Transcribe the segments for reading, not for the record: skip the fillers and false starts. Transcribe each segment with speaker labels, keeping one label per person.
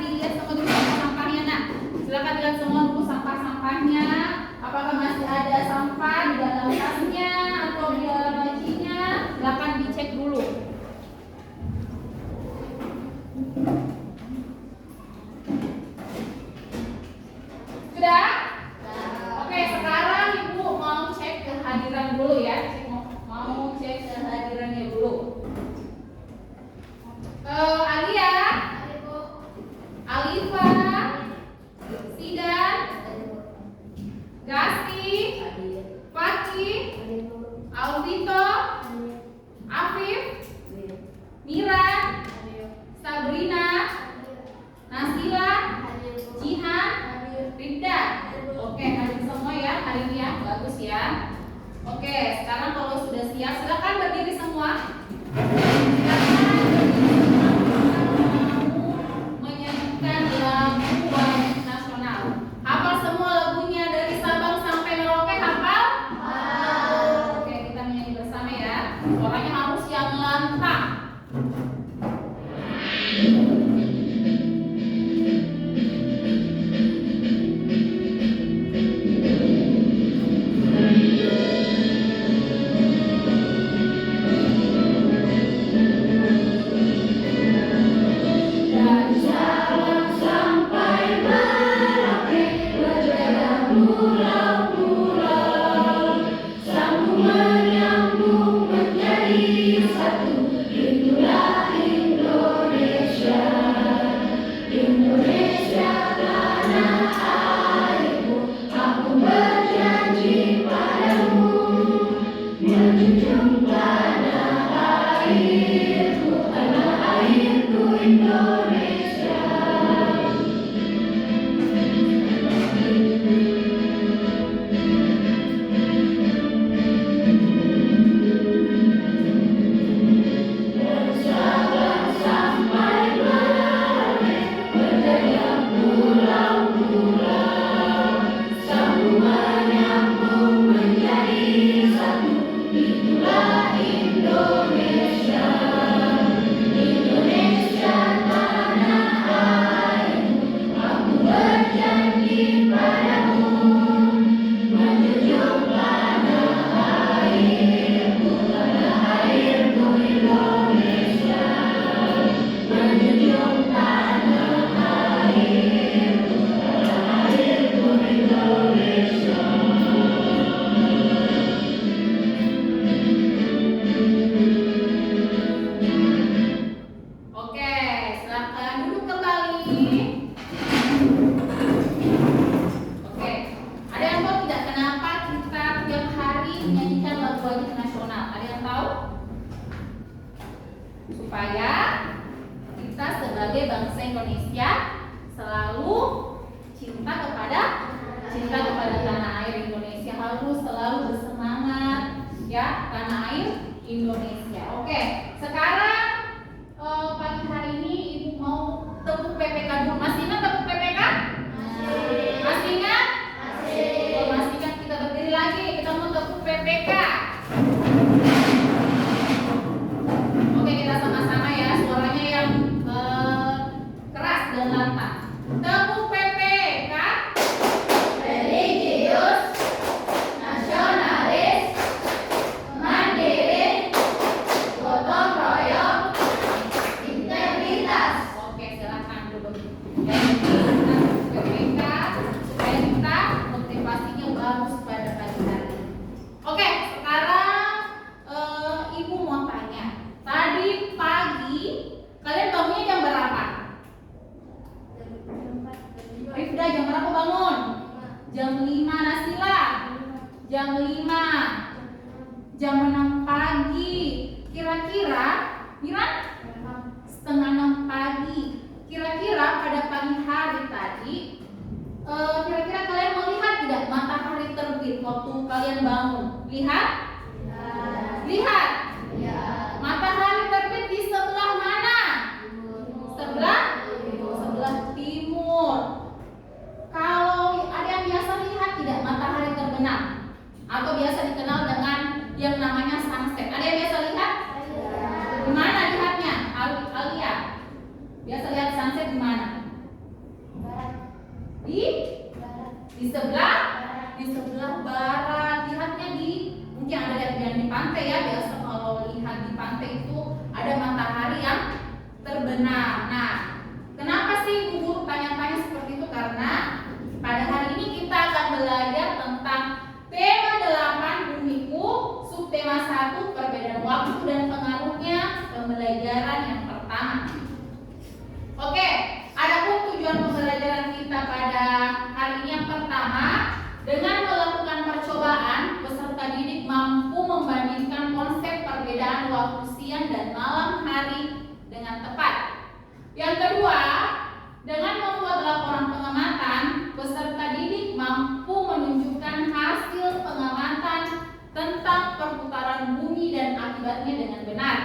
Speaker 1: dilihat semua dulu sampah-sampahnya. Nah, silakan lihat semua dulu sampah-sampahnya. Apakah masih ada sampah di dalam tasnya atau di dalam lacinya? Silakan dicek dulu. Sudah? Oke, sekarang Ibu mau cek kehadiran dulu ya. Mau cek kehadirannya dulu. Alia, Alifa, Sidan, Gasti, Fakih, Alvito, Afif, Mira, Sabrina, Nasila, Jihan, Rida. Oke, hadir semua ya hari ini ya, bagus ya. Oke, sekarang kalau sudah siap silakan berdiri semua. Menyanyikan lagu wajib nasional. Hafal semua lagunya dari Sabang sampai Merauke, hafal? Oke, kita menyanyi bersama ya. Suaranya harus yang lantang. Supaya kita sebagai bangsa Indonesia selalu cinta kepada tanah air Indonesia, harus selalu bersemangat ya, tanah air Indonesia. Oke, sekarang pagi hari ini Ibu mau tepuk PPK dulu. Masih ingat tepuk PPK? Masih ingat? Masih ingat, kita berdiri lagi, kita mau tepuk PPK. Kita sama-sama ya, suaranya yang keras dan lantang. Tepuk PPK. Religius, nasionalis, mandiri, gotong royong, integritas. Oke, silakan duduk. PPK supaya kita motivasinya bagus pada pagi hari ini. Oke, sekarang Ibu mau tanya. Tadi pagi kalian bangunnya jam berapa? Rifda jam berapa bangun? Jam 5. Nasila? Jam 5. Jam 6 pagi. Kira-kira Miran? Setengah 6 pagi. Kira-kira pada pagi hari tadi kira-kira kalian melihat tidak matahari terbit waktu kalian bangun? Lihat? Lihat? Matahari terbit di sebelah mana? Sebelah timur. Kalau ada yang biasa lihat tidak matahari terbenam atau biasa dikenal dengan yang namanya sunset. Ada yang biasa lihat? Di mana lihatnya? Alia. Biasa lihat sunset di mana? Di sebelah barat. Lihatnya mungkin ada yang di pantai ya. Biasa kalau lihat di pantai itu ada matahari yang terbenam. Nah, kenapa sih Bu Guru tanya-tanya seperti itu? Karena pada hari ini kita akan belajar tentang tema 8 bumiku, subtema 1 perbedaan waktu dan pengaruhnya, pembelajaran yang pertama. Oke, adapun tujuan pembelajaran kita pada hari ini yang pertama, dengan melakukan percobaan, peserta didik mampu membandingkan konsep perbedaan waktu siang dan malam hari dengan tepat. Yang kedua, dengan membuat laporan pengamatan, peserta didik mampu menunjukkan hasil pengamatan tentang perputaran bumi dan akibatnya dengan benar.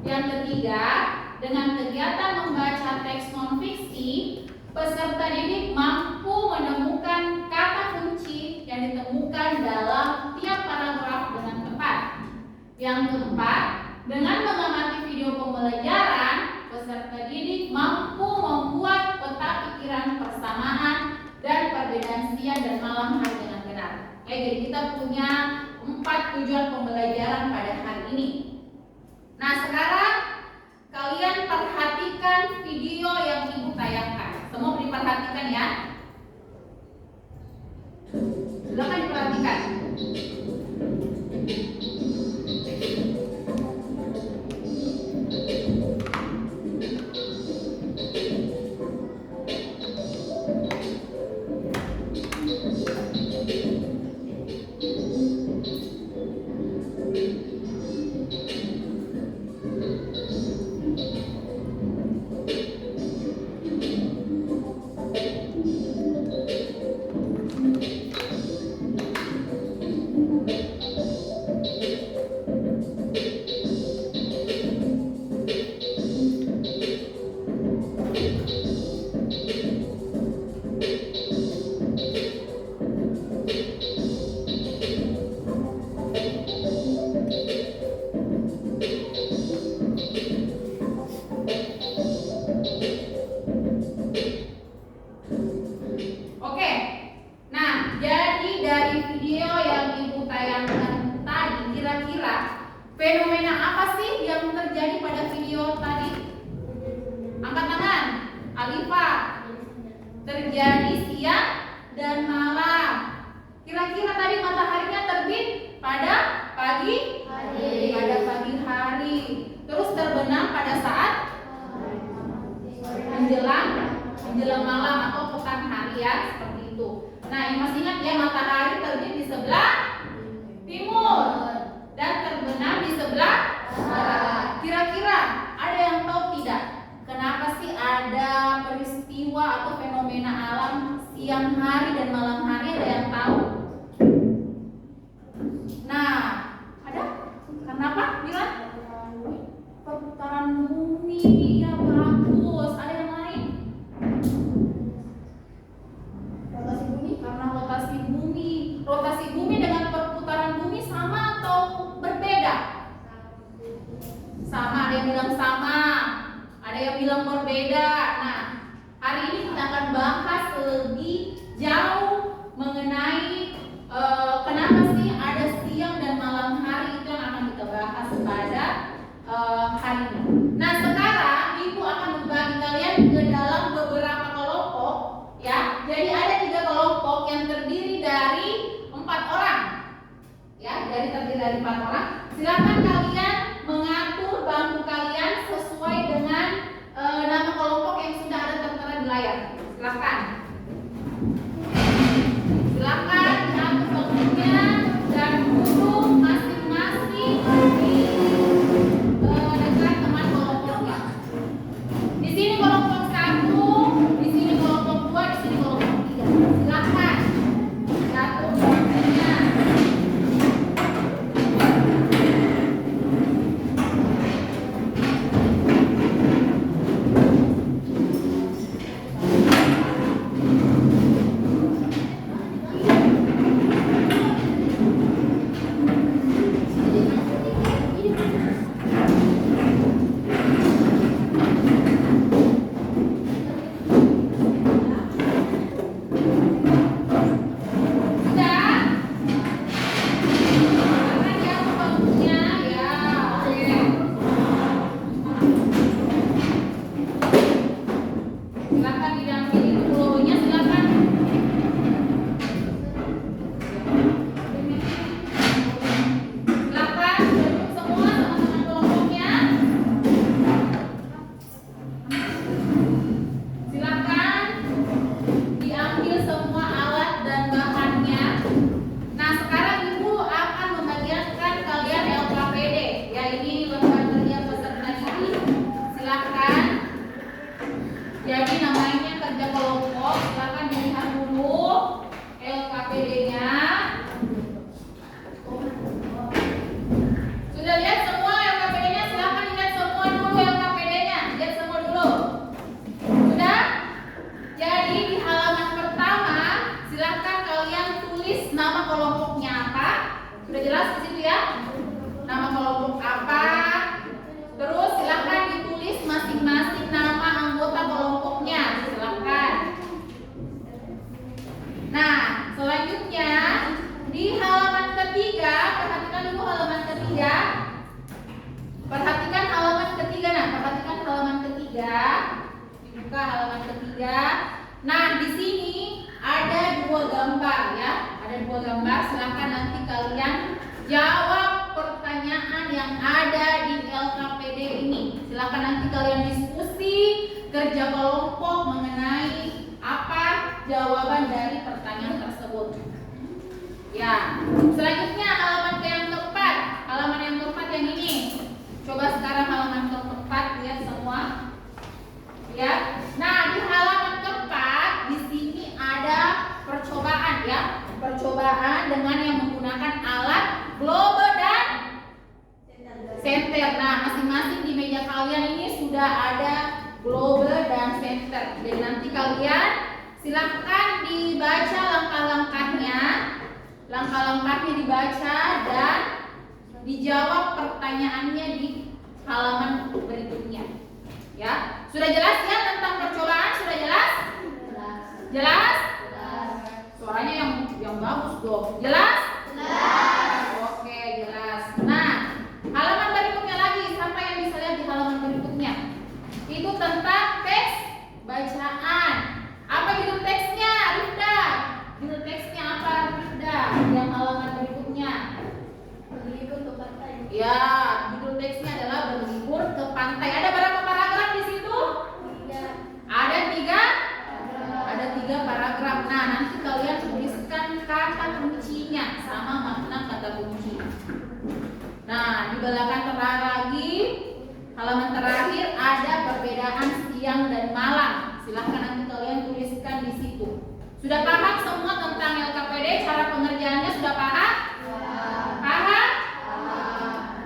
Speaker 1: Yang ketiga, dengan kegiatan membaca teks non-fiksi, peserta didik mampu menemukan kata kunci yang ditemukan dalam tiap paragraf dengan tepat. Yang keempat, dengan mengamati video pembelajaran, peserta didik mampu membuat peta pikiran persamaan dan perbedaan siang dan malam hari dengan benar. Jadi kita punya 4 tujuan pembelajaran pada hari ini. Nah, sekarang kalian perhatikan video yang Ibu tayangkan. Semua diperhatikan ya. Silakan diperhatikan. Fenomena apa sih yang terjadi pada video tadi? Angkat tangan. Alifa. Terjadi siang dan malam. Kira-kira tadi mataharinya terbit pada pagi hari. Pada pagi hari. Terus terbenam pada saat menjelang malam atau petang hari ya, seperti itu. Nah, yang masih ingat ya, matahari terbit di sebelah timur dan terbenam di sebelah barat. Kira-kira ada yang tahu tidak? Kenapa sih ada peristiwa atau fenomena alam siang hari dan malam hari? Ada yang tahu? Nah, ada? Kenapa? Bilang? Perputaran bumi. Ya, bagus. Ada yang lain? Rotasi bumi. Karena rotasi bumi. Rotasi bumi dengan perputaran bumi sama atau berbeda? Sama, ada yang bilang sama, ada yang bilang berbeda. Nah, hari ini kita akan bahas lebih jauh mengenai kenapa sih ada siang dan malam hari. Itu yang akan kita bahas pada hari ini. Nah, sekarang Ibu akan membagi kalian ke dalam beberapa kelompok ya. Jadi ada 3 kelompok yang terdiri dari 4 orang. Ya, terdiri dari 4 orang. Silakan kalian mengatur bangku kalian sesuai dengan nama kelompok yang sudah ada tertera di layar. Silakan. Silakan diatur bangkunya dan duduk masing-masing di dekat teman kelompoknya. Di sini kelompok 1, di sini kelompok 2, di sini kelompok 3. Silakan diatur bangkunya. tulis nama kelompoknya apa. Sudah jelas di situ ya? Nama kelompok apa? Terus silahkan ditulis masing-masing nama anggota kelompoknya. Silahkan. Nah, selanjutnya di halaman ketiga, perhatikan dulu halaman ketiga. Perhatikan halaman ketiga. Nah, perhatikan halaman ketiga. Dibuka halaman ketiga. Nah, di sini ada dua gambar ya. Ada dua gambar. Silahkan nanti kalian jawab pertanyaan yang ada di LKPD ini. Silahkan nanti kalian diskusi kerja kelompok mengenai apa jawaban dari pertanyaan tersebut. Ya, selanjutnya halaman yang keempat. Halaman yang keempat yang ini. Coba sekarang halaman keempat, lihat semua. Lihat. Nah, di halaman keempat di sini ada percobaan ya. Percobaan dengan yang menggunakan alat globe dan senter. Nah, masing-masing di meja kalian ini sudah ada globe dan senter. Jadi nanti kalian silahkan dibaca langkah-langkahnya. Langkah-langkahnya dibaca dan dijawab pertanyaannya di halaman berikutnya. Ya, sudah jelas ya tentang percobaan? Sudah jelas? Jelas? Suaranya yang bagus dong. Jelas? Oke, jelas. Nah, halaman berikutnya lagi, siapa yang bisa lihat di halaman berikutnya? Itu tentang teks bacaan. Apa judul teksnya, Rifda? Judul teksnya apa, Rifda? Yang halaman berikutnya. Berlibur ke pantai. Ya, judul teksnya adalah berlibur ke pantai. Ada berapa paragraf di situ? 3. Ada 3? Ada 3 paragraf. Nah, nanti kalian tuliskan kata kuncinya sama makna kata kunci. Nah, di belakang lagi halaman terakhir ada perbedaan siang dan malam. Silahkan nanti kalian tuliskan di situ. Sudah paham semua tentang LKPD? Cara pengerjaannya sudah paham? Paham?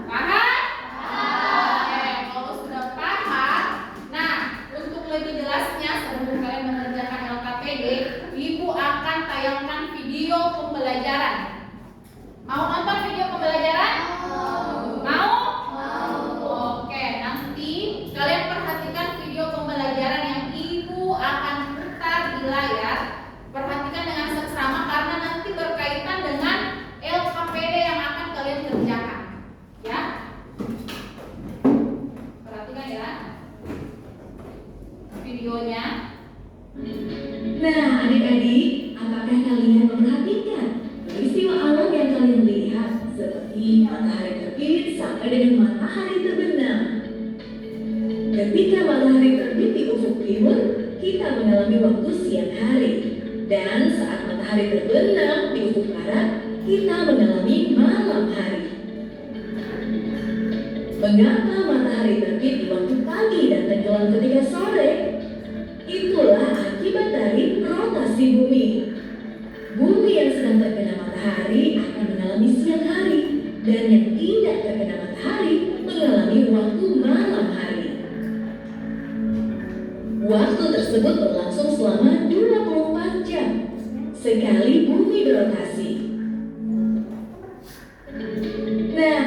Speaker 1: Paham? Oke, kalau sudah paham, nah untuk lebih jelasnya sebelum kalian mengerjakan LKPD, Ibu akan tayangkan video pembelajaran. Mau nonton video pembelajaran? Mau? Oke, nanti kalian perhatikan video pembelajaran yang Ibu akan putar di layar. Perhatikan dengan seksama karena nanti berkaitan dengan LKPD yang akan kalian kerjakan. Ya? Perhatikan ya videonya.
Speaker 2: Nah, adik-adik, apakah kalian memperhatikan peristiwa alam yang kalian lihat seperti matahari terbit sampai dengan matahari terbenam? Ketika matahari terbit di ufuk timur, kita mengalami waktu siang hari. Dan saat matahari terbenam di ufuk barat, kita mengalami malam hari. Mengapa matahari terbit di waktu pagi dan tenggelam ketika sore? Itulah akibat dari rotasi bumi. Bumi yang sedang terkena matahari akan mengalami siang hari, dan yang tidak terkena matahari mengalami waktu malam hari. Waktu tersebut berlangsung selama 24 jam sekali bumi berotasi. Nah,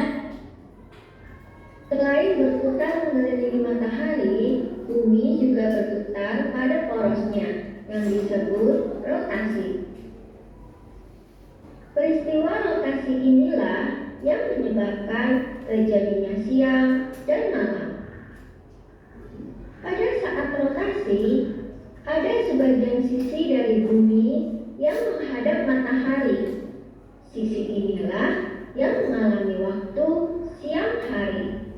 Speaker 3: selain berputar mengelilingi matahari, bumi juga berputar pada porosnya yang disebut rotasi. Peristiwa rotasi inilah yang menyebabkan terjadinya siang dan malam. Pada saat rotasi, ada sebagian sisi dari bumi yang menghadap matahari. Sisi inilah yang mengalami waktu siang hari.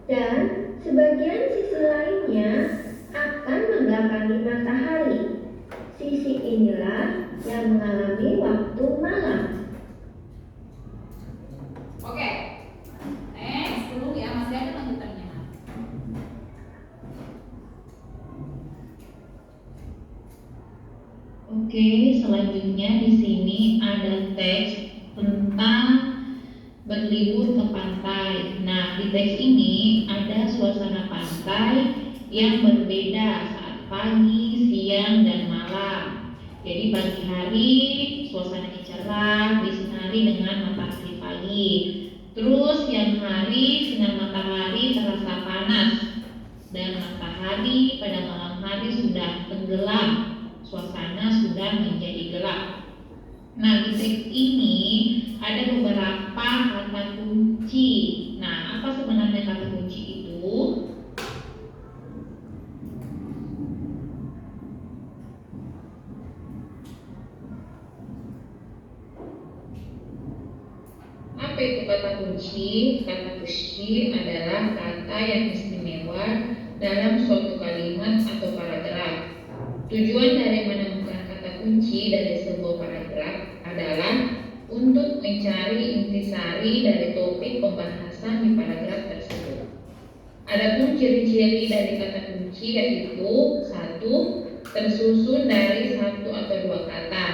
Speaker 3: Dan sebagian sisi lainnya akan membelakangi matahari. Sisi inilah yang mengalami waktu malam.
Speaker 1: Oke. Next dulu ya, masih ada lanjutannya.
Speaker 4: Oke, selanjutnya di sini ada teks tentang berlibur ke pantai. Nah, di teks ini ada suasana pantai yang berbeda saat pagi, siang, dan malam. Jadi pagi hari suasananya cerah, disinari dengan matahari pagi. Terus siang hari sinar matahari terasa panas dan matahari pada malam hari sudah tenggelam, suasana sudah menjadi gelap. Nah, di teks ini ada beberapa kata kunci. Nah, apa sebenarnya kata kunci itu? Apa itu kata kunci? Kata kunci adalah kata yang istimewa dalam suatu kalimat atau paragraf. Tujuan dari menemukan kata kunci dari sebuah paragraf adalah untuk mencari intisari dari topik pembahasan di paragraf tersebut. Adapun ciri-ciri dari kata kunci yaitu 1. Tersusun dari 1 atau 2 kata.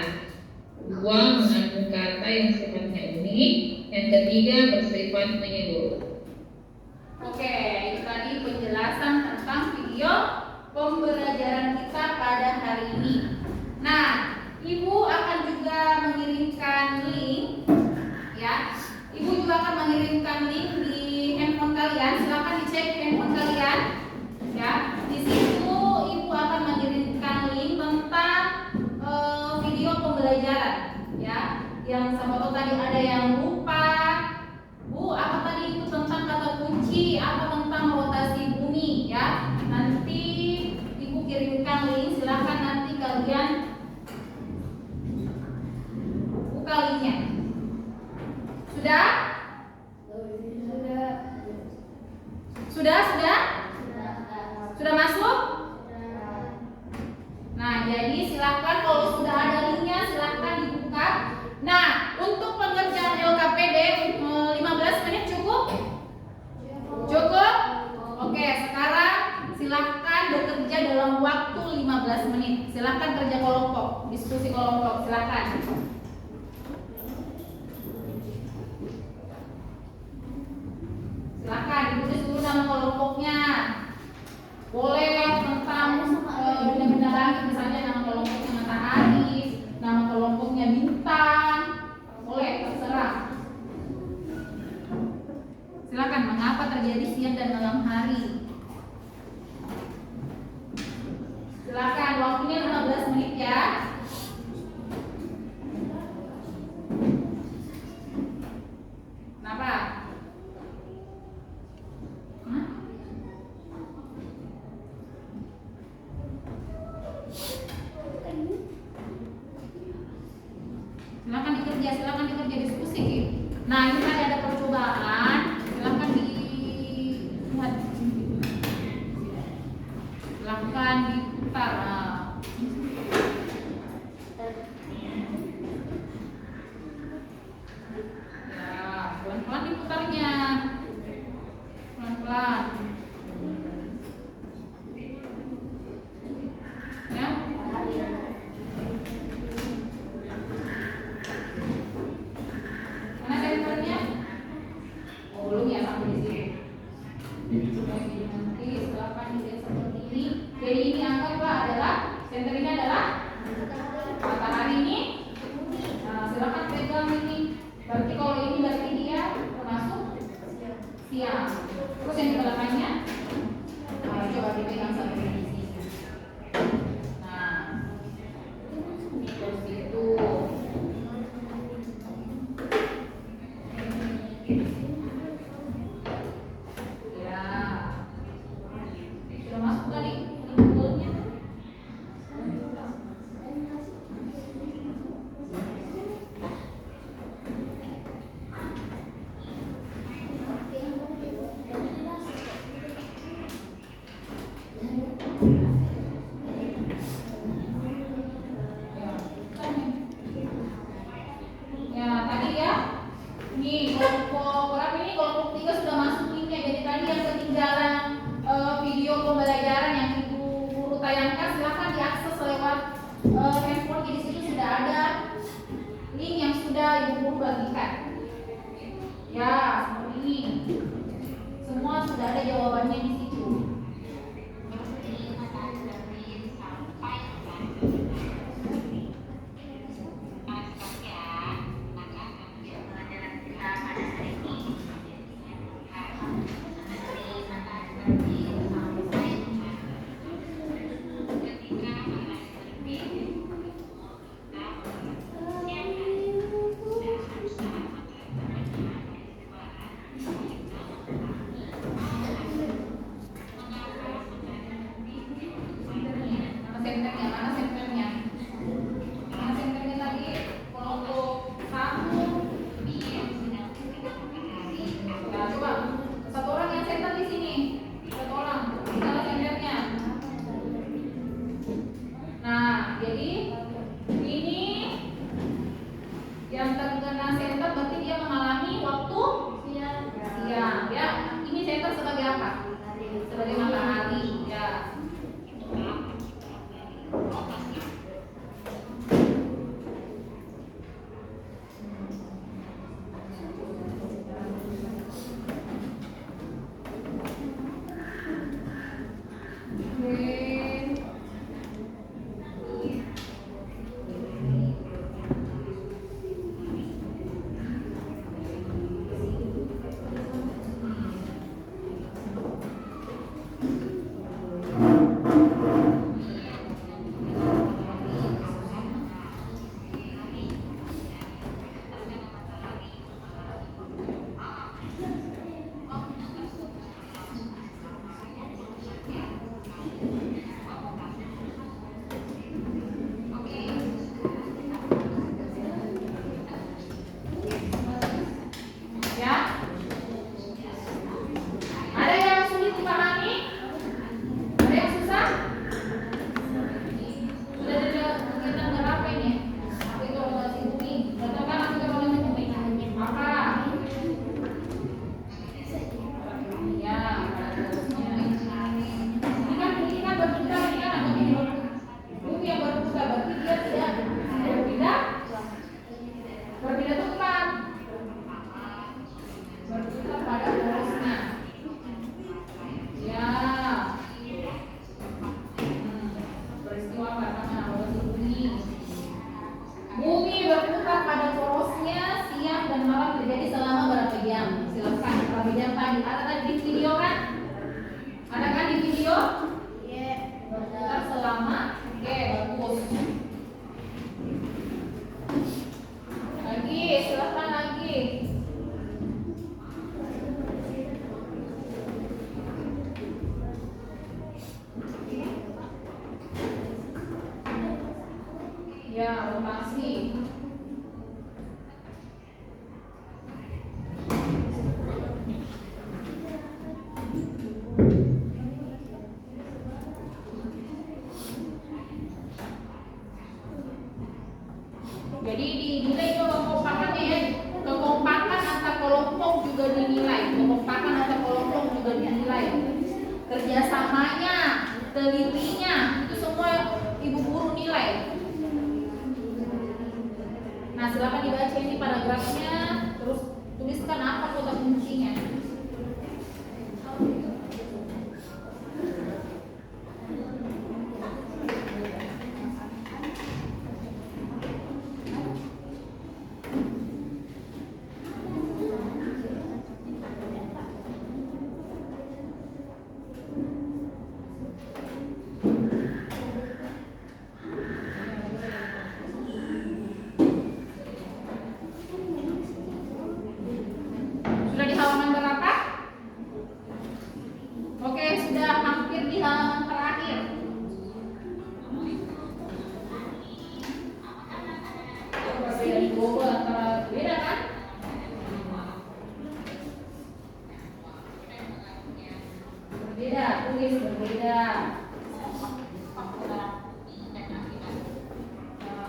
Speaker 4: 2. Mengandung kata yang sifatnya unik. Yang ketiga bersifat menyeluruh.
Speaker 1: Oke, itu tadi penjelasan tentang video pembelajaran kita pada hari ini. Nah, Ibu akan juga mengirimkan link, ya. Ibu juga akan mengirimkan link di handphone kalian. Silakan dicek handphone kalian, ya. Di situ Ibu akan mengirimkan link tentang video pembelajaran, ya. Yang sama tuh tadi ada yang lupa, Bu, apa tadi itu tentang kata kunci, apa tentang rotasi bumi, ya. Nanti Ibu kirimkan link, silakan nanti kalian buka linknya. Sudah? Sudah masuk? Nah, jadi silakan kalau sudah ada linknya silakan dibuka. Nah, untuk pengerjaan LKPD 15 menit cukup? Cukup? Oke, sekarang silakan bekerja dalam waktu 15 menit. Silakan kerja kelompok, diskusi kelompok, silakan. Silakan ditulis dulu nama kelompoknya. Boleh tentang benda-benda langit, misalnya nama kelompoknya matahari, nama kelompoknya bintang. Boleh, terserah. Silakan, mengapa terjadi siang dan malam hari? Silakan, waktunya 15 menit ya. Kenapa? Hah? Silakan dikerja diskusi. Nah, ini tadi ada percobaan. Silakan dilihat. Silakan diputar. Ya, pelan-pelan diputarnya. Pelan-pelan. Ya. Mana senternya? Oh, belum ya, sampai di sini. Nanti silakan dilihat seperti ini. Jadi ini anggaplah adalah senter ini adalah matahari ini. Nah, silakan pegang ini. Berarti kalau ini berarti dia termasuk siang. Terus yang di belakangnya, coba dipegang sampai di sini. Nah, terus itu. Ya, sudah masuk tadi simbolnya. Ya, tadi ya. Nih, kelompok berapa ini? Kelompok 3 sudah masuk linknya. Jadi tadi yang ketinggalan video pembelajaran yang Ibu Guru tayangkan, silahkan diakses lewat handphone. Di situ sudah ada link yang sudah Ibu Guru bagikan. Ya, seperti ini. Semua sudah ada jawabannya di situ. lagi. Ya, rotasi. Jadi dinilai kekompakannya ya, kekompakan antar kelompok juga dinilai, kekompakan antar kelompok juga dinilai, kerjasamanya, telitinya, itu semua ibu guru nilai. Nah, silakan dibaca ini paragrafnya, terus tuliskan apa kata kuncinya. Sudah di halaman berapa? Oke, sudah hampir di halaman terakhir. Berbeda di Google antara beda kan? Berbeda, tulis berbeda.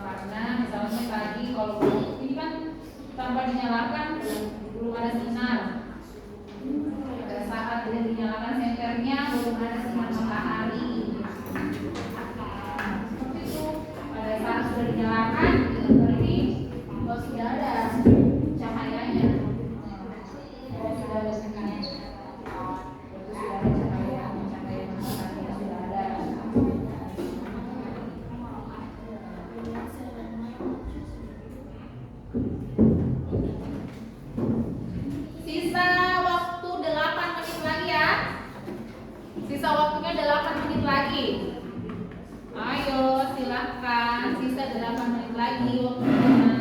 Speaker 1: Karena misalnya tadi kalau ini kan tanpa dinyalakan belum ada sinar. Pada saat tidak dinyalakan senternya belum ada sinar matahari. Seperti itu. Pada saat sudah dinyalakan, berarti sudah ada cahayanya. Kalau sudah ada sinar, berarti sudah ada cahaya matahari sudah ada. Sisa waktu 8 menit lagi ya. Sisa waktunya 8 menit lagi. Ayo silahkan. Sisa 8 menit lagi waktunya.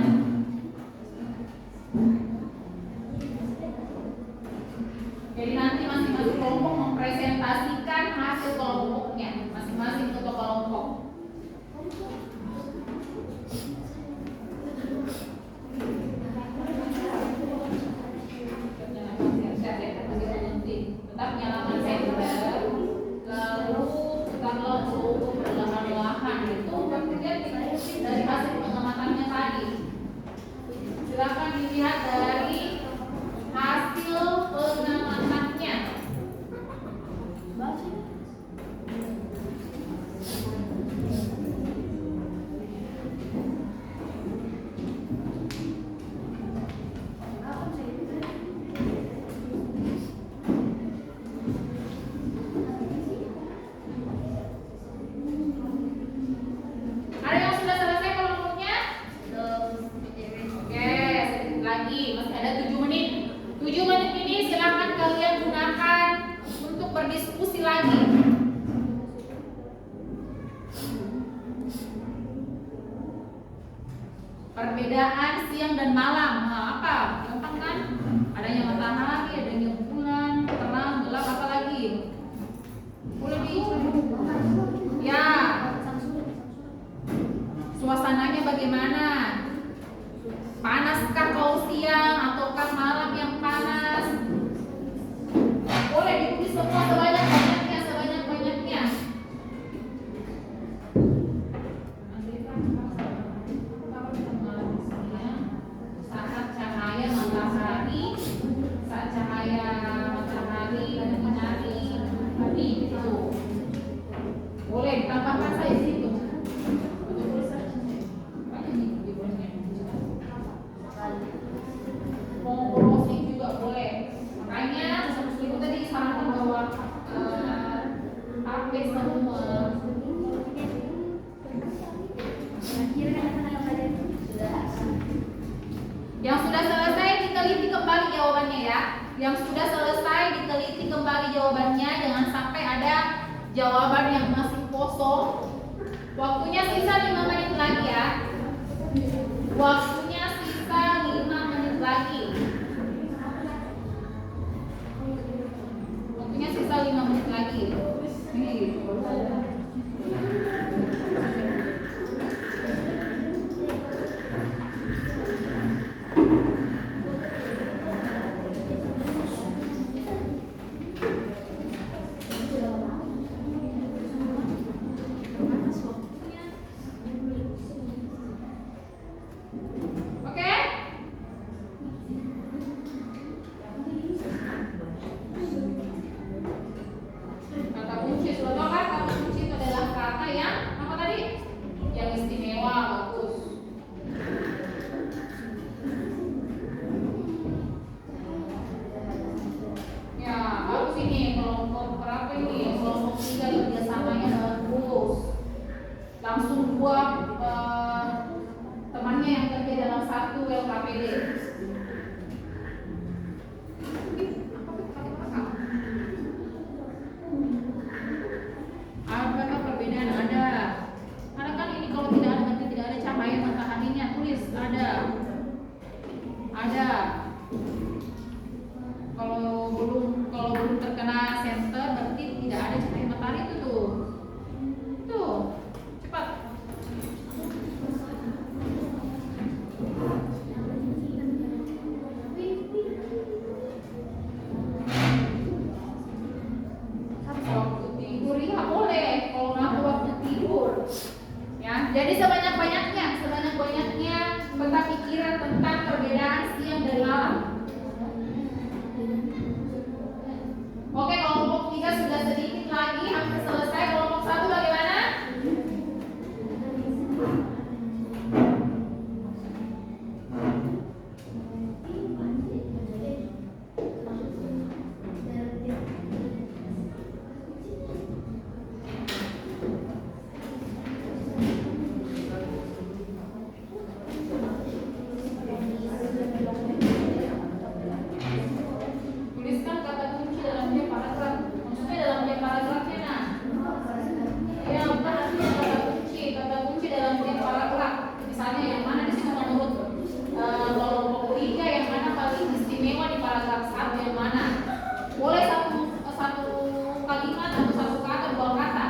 Speaker 1: Jadi nanti masing-masing kelompok mempresentasikan hasil kelompoknya. Masing-masing ketua kelompok. Tetap nyalakan senter, lalu tetaplah untuk perlahan-lahan. Itu berarti dari hasil pengamatannya tadi. Silakan dilihat dari hasil pengamatannya. Ada yang sudah selesai kelompoknya? Oke, sedikit lagi, masih ada 7 menit. 7 menit ini silakan kalian gunakan untuk berdiskusi lagi. Perbedaan siang dan malam, nah, apa? Gampang kan? Adanya matahari, adanya bulan, terang, gelap, apa lagi? Boleh di ya. Suasananya bagaimana? Panaskah kau siang ataukah malam yang panas? Boleh ditulis semua sebanyak-banyaknya, sebanyak-banyaknya. Saat cahaya matahari, saat cahaya matahari dan menyinari tadi itu. Boleh tambahkan saya di situ. Mau browsing juga boleh. Makanya ibu tadi sarankan bahwa update semua. Yang sudah selesai diteliti kembali jawabannya ya. Yang sudah selesai diteliti kembali jawabannya, jangan sampai ada jawaban yang masih kosong. Waktunya sisa 5 menit lagi ya. Waktunya sisa 5 menit lagi. Ada. Kalau belum terkena senter berarti tidak ada cahaya matahari itu tuh. Tuh, cepat. Waktu tidur ya boleh, kalau nggak waktu tidur. Ya, jadi sebanyak-banyaknya peta pikiran tentang perbedaan siang dan malam. Oke, kelompok 3 sudah sedikit lagi, hampir selesai. Kelompok 1 bagaimana? Tuliskan kata kunci dalam tiap paragraf. Maksudnya dalam tiap paragrafnya, nah. Ya, bukan artinya kata kunci dalam tiap paragraf. Misalnya yang mana di sini menurut kelompok 3 yang mana paling istimewa di paragraf 1 yang mana? Boleh satu kalimat atau satu kata, dua kata.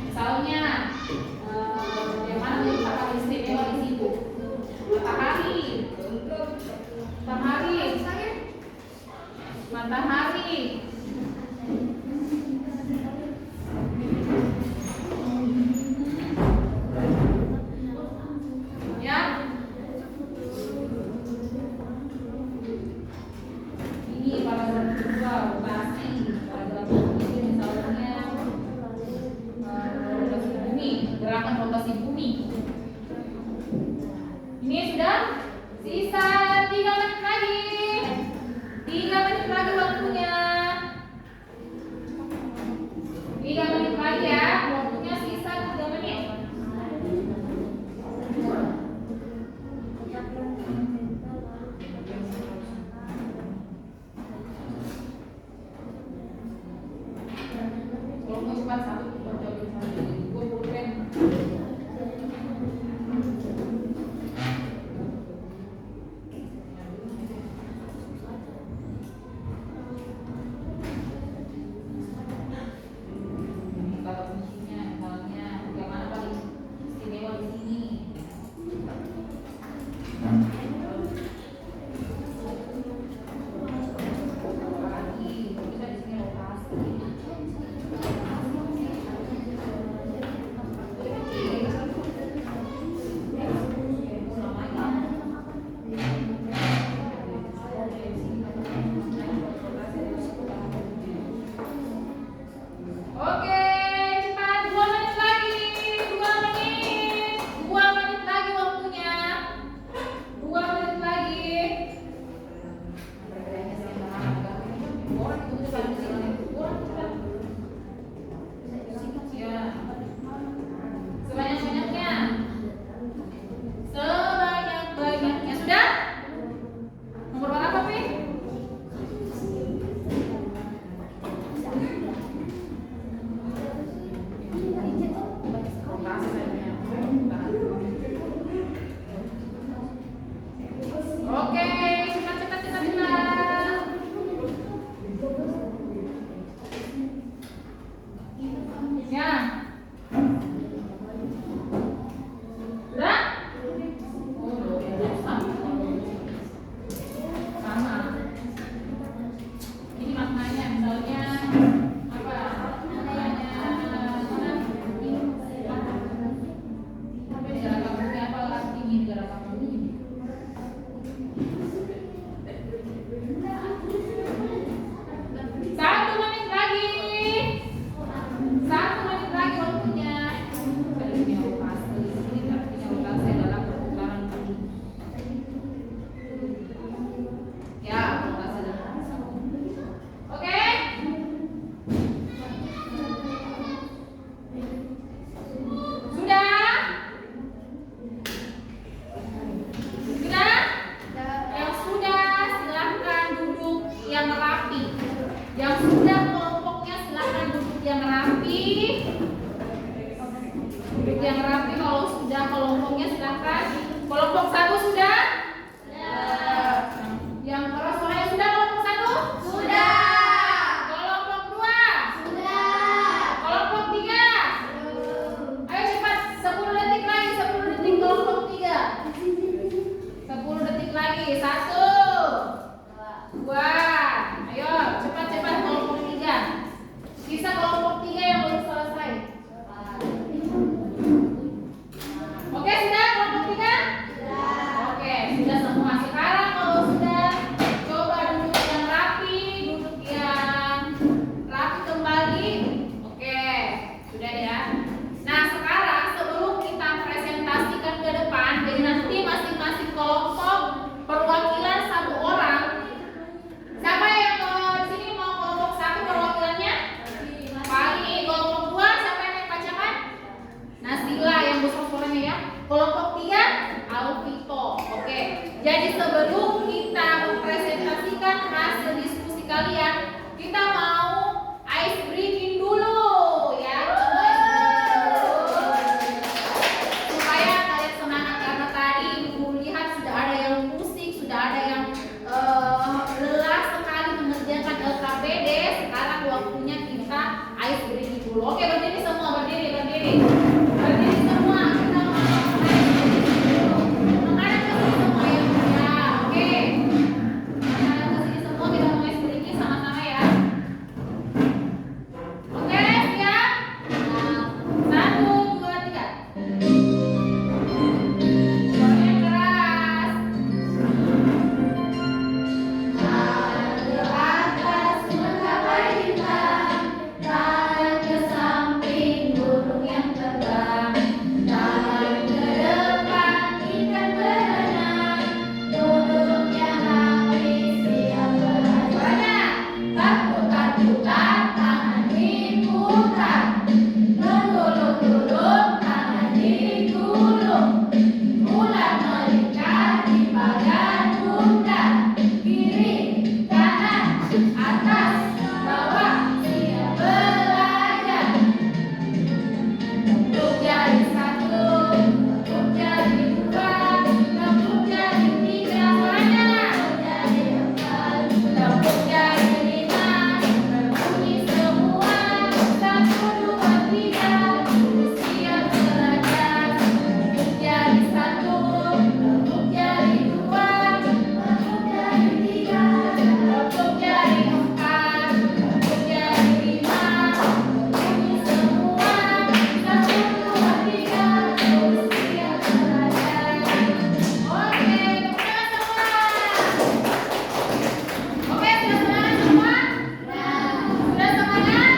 Speaker 1: Misalnya yang mana menjadi paling istimewa di situ? Matahari. Ya. Ini paragraf kedua, rotasi. Paragraf ketiga misalnya rotasi bumi, gerakan rotasi bumi. Ini sudah sisa 3 menit lagi. 3 menit lagi waktunya. 3 menit lagi ya, waktunya sisa 3 menit. Kalau mau cepat satu, jauh satu, gue pulpen. sekalian, kita mau ice breaking dulu ya. Supaya kalian semangat, karena tadi Ibu lihat sudah ada yang pusing, sudah ada yang lelah sekali mengerjakan LKPD. Sekarang waktunya kita ice breaking dulu. Oke, berdiri semua, berdiri semua. Kita mau ice breaking dulu. Menghadap ke sini semua ya. Oke. Menghadap ke sini semua, kita mau ice breaking sama-sama ya. Oke, siap? Nah, 1, 2, 3. Suaranya keras. Ke atas mencapai bintang, tangan ke samping burung yang terbang, tangan ke depan ikan berenang, mulutnya habis siap berhajar. Putar-putar tangan diputar, gulung-gulung tangan digulung, ular melingkar di badan bunda, kiri kanan atas bawah siap belajar. Tepuk jari 1, tepuk jari 2, tepuk jari 3, suaranya. Tepuk jari 5, berbunyi semua. 1, 2, 3, siap belajar. Tepuk jari 1, tepuk jari 2, tepuk jari 3, tepuk jari 4, tepuk jari 5, berbunyi semua. 1, 2, 3, siap belajar. Oke, tepuk tangan semua. Oke, sudah semangat semua? Sudah semangat?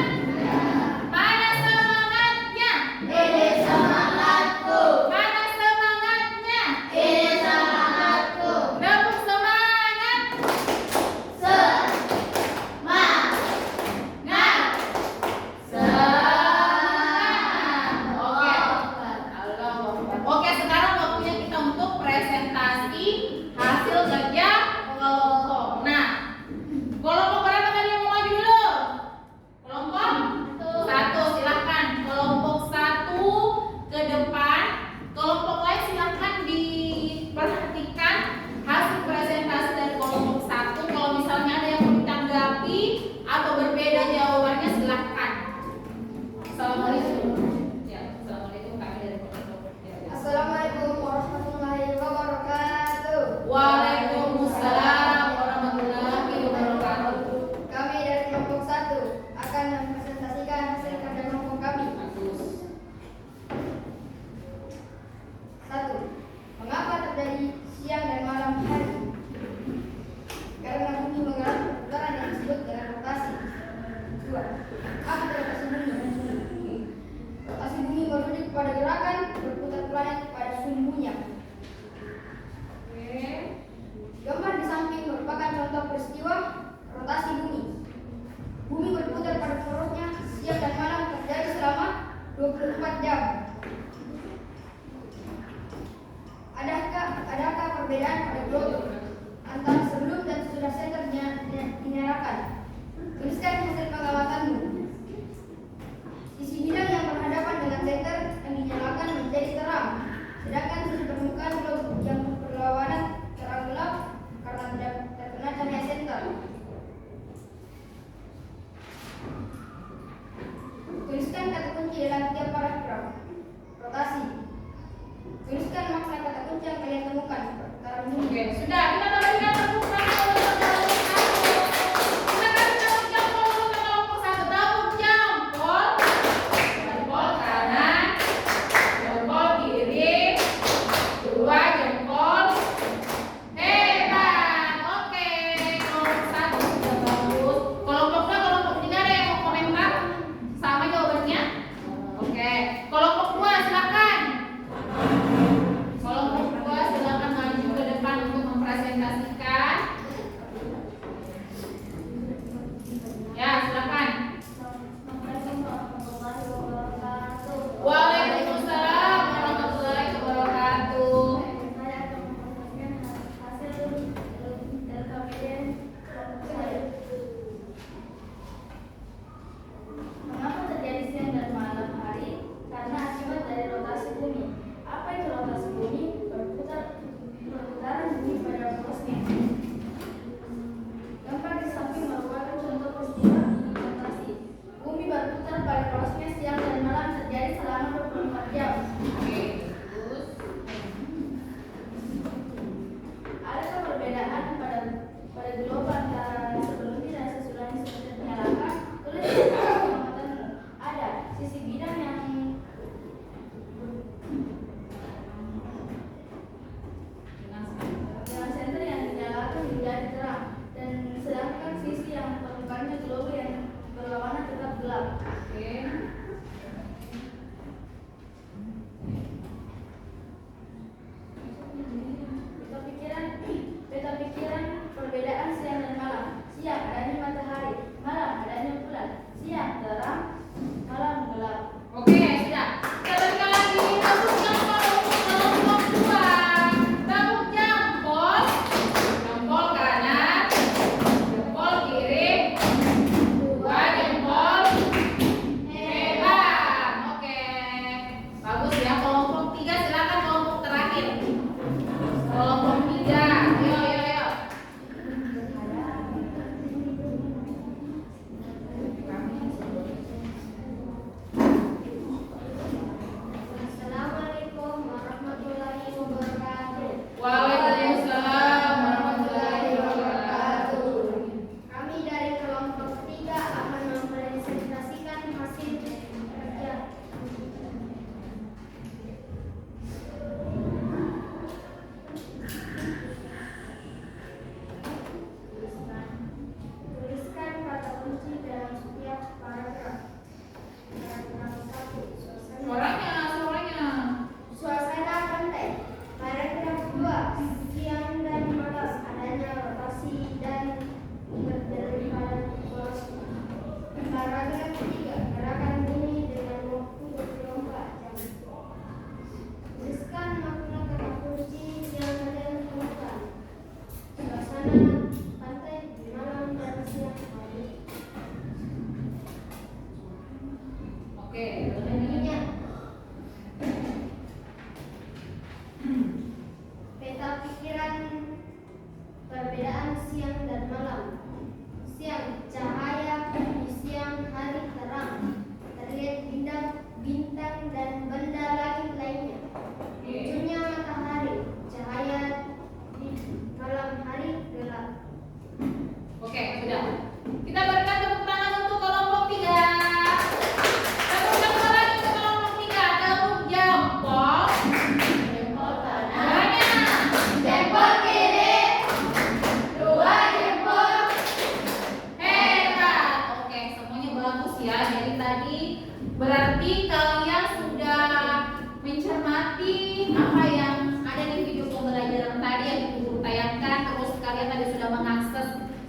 Speaker 1: Mana semangatnya? Ini semangatku. Mana semangatnya? Ini semangatku. Tepuk semangat. Semangat. Oke, sekarang waktunya kita untuk presentasi hasil kerja kelompok. Nah, kelompok berapa tadi yang mau maju dulu? Kelompok 1, silahkan. Kelompok 1 ke depan. Kelompok lain silahkan diperhatikan hasil presentasi dari kelompok 1. Kalau misalnya ada yang mau ditanggapi atau berbeda jawabannya, silahkan. Assalamualaikum. Ya, assalamualaikum, kami dari kelompok.
Speaker 3: Assalamualaikum warahmatullahi wabarakatuh.
Speaker 1: Waalaikumsalam warahmatullahi wabarakatuh.
Speaker 3: Kami dari kelompok 1 akan mempresentasikan hasil kerja kelompok kami. 1. Mengapa terjadi siang dan malam hari? Karena bumi mengalami perputaran yang disebut dengan rotasi. 2. Apa itu rotasi bumi? Rotasi bumi merujuk pada gerakan berputar planet pada sumbunya. Gambar di samping merupakan contoh peristiwa rotasi bumi. Bumi berputar pada porosnya, siang dan malam terjadi selama 24 jam. Adakah perbedaan pada globus antara sebelum dan sesudah senter dinyalakan? Tuliskan hasil pengamatanmu. Sisi bidang yang berhadapan dengan senter yang dinyalakan menjadi terang, sedangkan sisi permukaan globus yang berlawanan terang gelap karena tidak terkena cahaya senter. Tuliskan kata kunci dalam tiap paragraf. Rotasi. Tuliskan makna kata kunci yang kalian temukan.
Speaker 1: Oke, sudah, kita berikan tepuk tangan untuk kelompok 1. Kita kasih tepuk jempol untuk kelompok 1. Tepuk jempol. Jempol kanan, jempol kiri, 2 jempol. Hebat. Oke, kelompok 1 sudah bagus. Kelompok 2, kelompok 3 ada yang mau komentar sama jawabannya? Oke, kelompok 2 silakan. Kelompok 2 silakan maju ke depan untuk mempresentasikan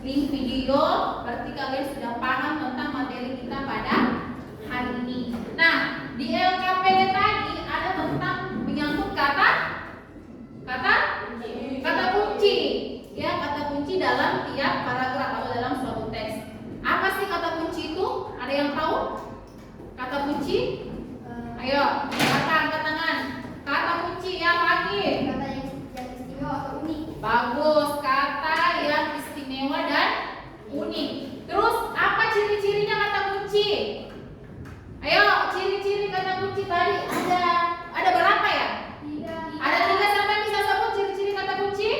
Speaker 1: link video, berarti kalian sudah paham tentang materi kita pada hari ini. Nah, di LKPD tadi ada tentang menyangkut kata kunci. Ya, kata kunci dalam tiap paragraf atau dalam suatu teks. Apa sih kata kunci itu? Ada yang tahu? Kata kunci? Ayo, angkat tangan. Kata kunci yang lagi.
Speaker 3: Kata yang istimewa atau unik.
Speaker 1: Bagus, kata yang istimewa dan unik. Terus apa ciri-cirinya kata kunci? Ayo, ciri-ciri kata kunci tadi ada berapa ya? Ada 3, siapa yang bisa sebut ciri-ciri kata kunci?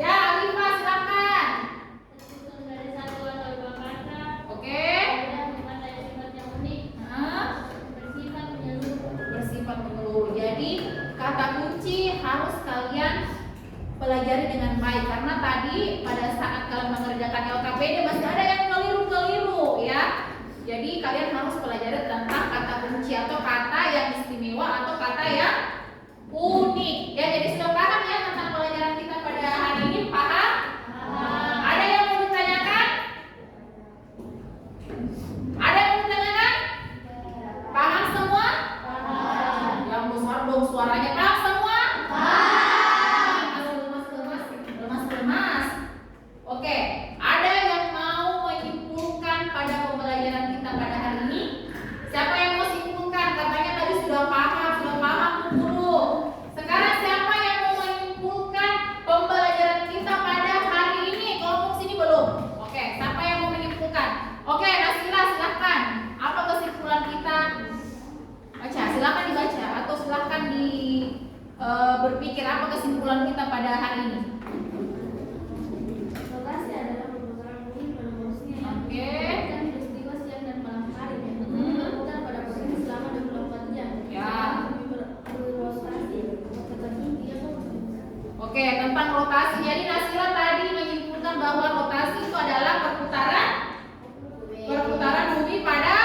Speaker 1: Ya, Alifa silakan. Oke. Bersifat menyeluruh. Jadi kata kunci harus kalian pelajari dengan baik karena tadi pada saat kalian mengerjakan LKPD masih ada yang keliru-keliru ya. Jadi kalian harus pelajari tentang kata kunci atau kata yang istimewa atau kata yang unik. Ya, jadi sudah paham ya tentang pelajaran kita pada hari ini? Paham? Ada yang mau ditanyakan? Ada yang mau ditanyakan? Paham semua? Yang besar dong suaranya. Paham semua? Lemas. Oke, ada yang mau menyimpulkan pada pembelajaran kita pada hari ini? Siapa yang mau simpulkan? Katanya tadi sudah paham guru. Sekarang siapa yang mau menyimpulkan pembelajaran kita pada hari ini? Kelompok sini belum? Oke, siapa yang mau menyimpulkan? Oke, Nasila silahkan. Apa kesimpulan kita? Baca, silahkan dibaca atau silahkan berpikir apa kesimpulan kita pada hari ini.
Speaker 3: Lokasi adalah perputaran bumi pada porsinya yang
Speaker 1: Oke.
Speaker 3: dan peristiwa siang dan malam hari berputar pada posisi selama 24 jam.
Speaker 1: Ya.
Speaker 3: Berrotasi.
Speaker 1: Oke, tentang rotasi. Jadi Nasila tadi menyimpulkan bahwa rotasi itu adalah perputaran bumi pada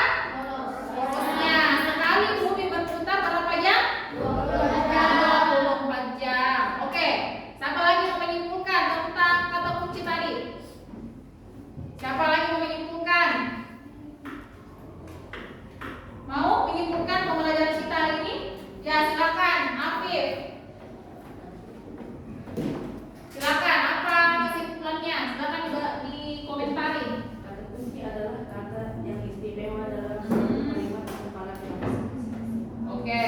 Speaker 1: porosnya. Sekali bumi berputar berapa jam? 24 jam. Oke, siapa lagi mau menyimpulkan tentang kata kunci tadi? Siapa lagi mau menyimpulkan? Mau menyimpulkan pembelajaran kita hari ini? Ya, silakan, Afif. Silakan, apa kesimpulannya? Silakan dikomentari.
Speaker 5: Kata kunci adalah kata yang istimewa dalam kalimat kepala kelas.
Speaker 1: Oke,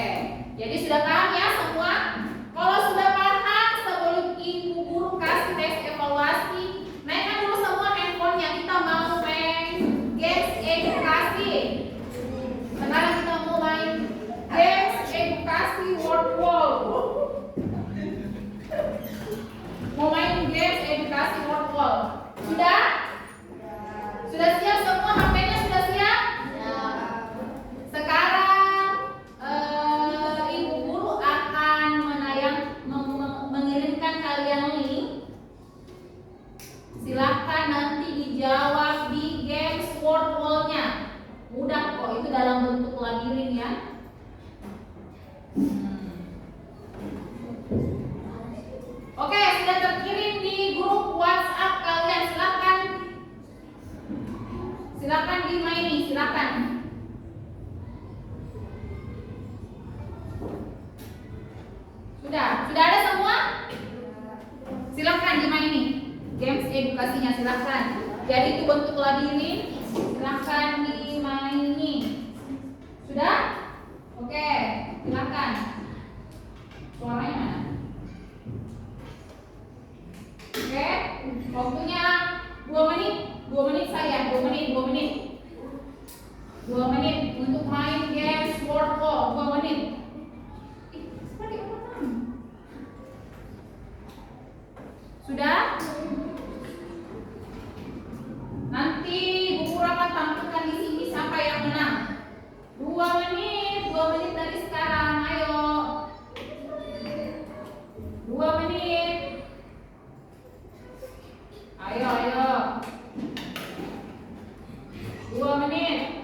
Speaker 1: jadi sudah paham ya semua? Kalau sudah paham, sebelum ibu guru kasih tes evaluasi, naikkan dulu semua handphonenya. Kita mau main games edukasi. Sekarang kita mau main games edukasi word wall. Mau main games edukasi word wall. Sudah? Sudah siap semua? HP-nya sudah siap? Sekarang ibu guru akan mengirimkan kalian link. Silahkan nanti dijawab di games word wall-nya. Mudah kok, itu dalam bentuk labirin ya. Oke, sudah terkirim di grup WhatsApp kalian. Silakan dimaini, silakan. Sudah ada semua? Silakan dimaini. Games edukasinya silakan. Jadi itu bentuk labirin, silakan dimaini. Sudah? Oke, silakan. Suaranya mana? Oke, waktunya 2 menit. 2 menit saya, 2 menit. 2 menit untuk main games word wall. 2 menit. Sudah? Nanti Bu Guru akan tampilkan di sini siapa yang menang. 2 menit dari sekarang. Ayo. 2 menit. Ayo. 2 menit.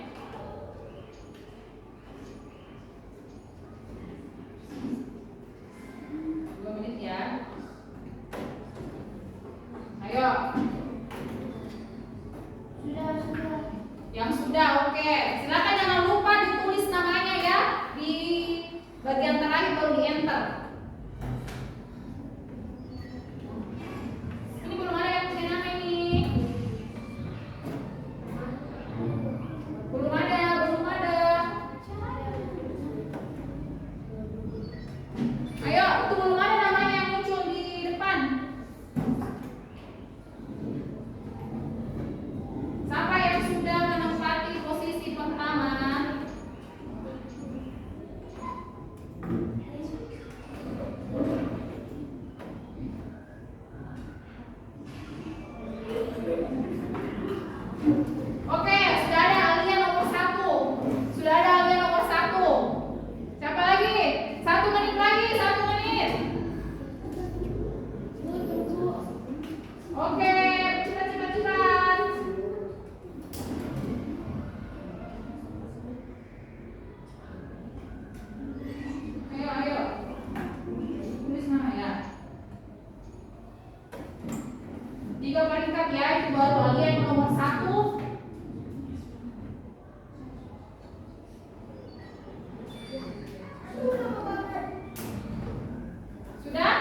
Speaker 1: Ya. Ayo. Sudah, oke. Silakan jangan lupa ditulis namanya ya di bagian terakhir baru di enter. Ini belum ada yang punya nama ini. Belum ada, belum ada. Ayo, itu belum ada namanya yang muncul di depan. Siapa yang sudah menempati posisi pertama? Oke, sudah ada Alia nomor 1. Sudah ada Alia nomor 1. Siapa lagi? 1 menit lagi, 1 menit. Oke, cepat. Ayo. Tulis nama ya. 3 peringkat ya, itu baru Alia yang nomor 1. Sudah?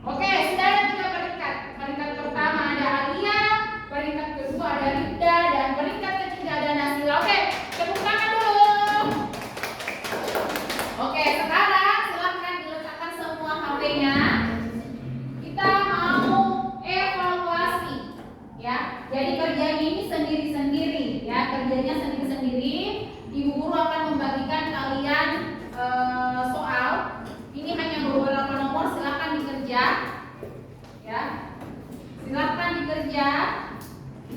Speaker 1: Oke, sudah ada 3 peringkat. Peringkat pertama ada Alia, peringkat kedua ada Rida, dan peringkat ketiga ada Nasila. Oke, tepuk tangan dulu. Oke, sekarang silahkan diletakkan semua HP-nya. Kita mau evaluasi, ya. Jadi kerjanya ini sendiri-sendiri, ya. Kerjanya sendiri-sendiri. Ibu guru akan membagikan kalian soal. Ini hanya beberapa nomor, silakan dikerja, ya. Silakan dikerja.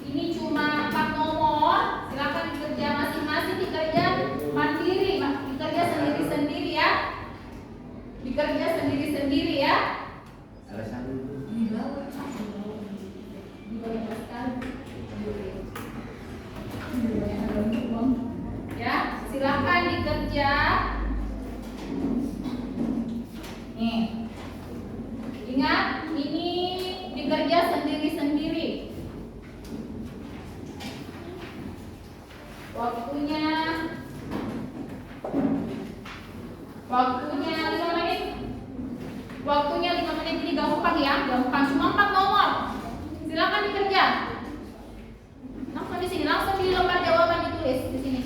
Speaker 1: Ini cuma 4 nomor, silakan dikerja masing-masing, dikerja mandiri, dikerja sendiri-sendiri ya. Dikerja sendiri-sendiri ya. Ya, silakan dikerja. Nih. Ingat, ini dikerja sendiri-sendiri. Waktunya 5 menit. Waktunya 5 menit, ini gampang ya, gampang, cuma 4 nomor. Silakan dikerja. Langsung di sini, langsung di lembar jawaban ditulis di sini.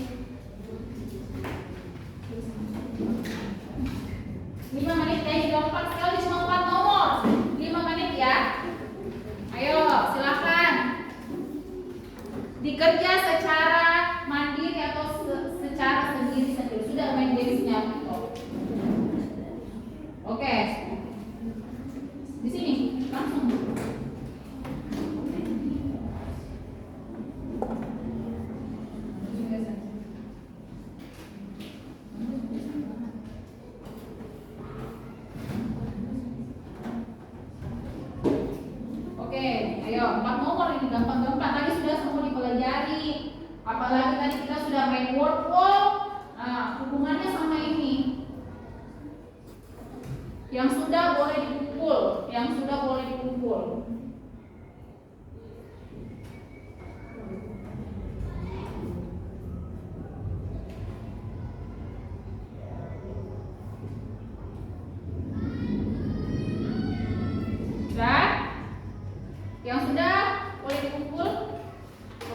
Speaker 1: 5 menit ya, gampang sekali, cuma 4 nomor. 5 menit ya. Ayo, silakan. Dikerja secara mandiri atau secara sendiri-sendiri. Sudah main games-nya. Oke. Di sini langsung. Oke, ayo 4 nomor ini gampang-gampang. Tadi sudah semua dipelajari. Apalagi tadi kita sudah main word wall. Nah, hubungannya sama ini. Yang sudah boleh dikumpul, Yang sudah boleh dikumpul.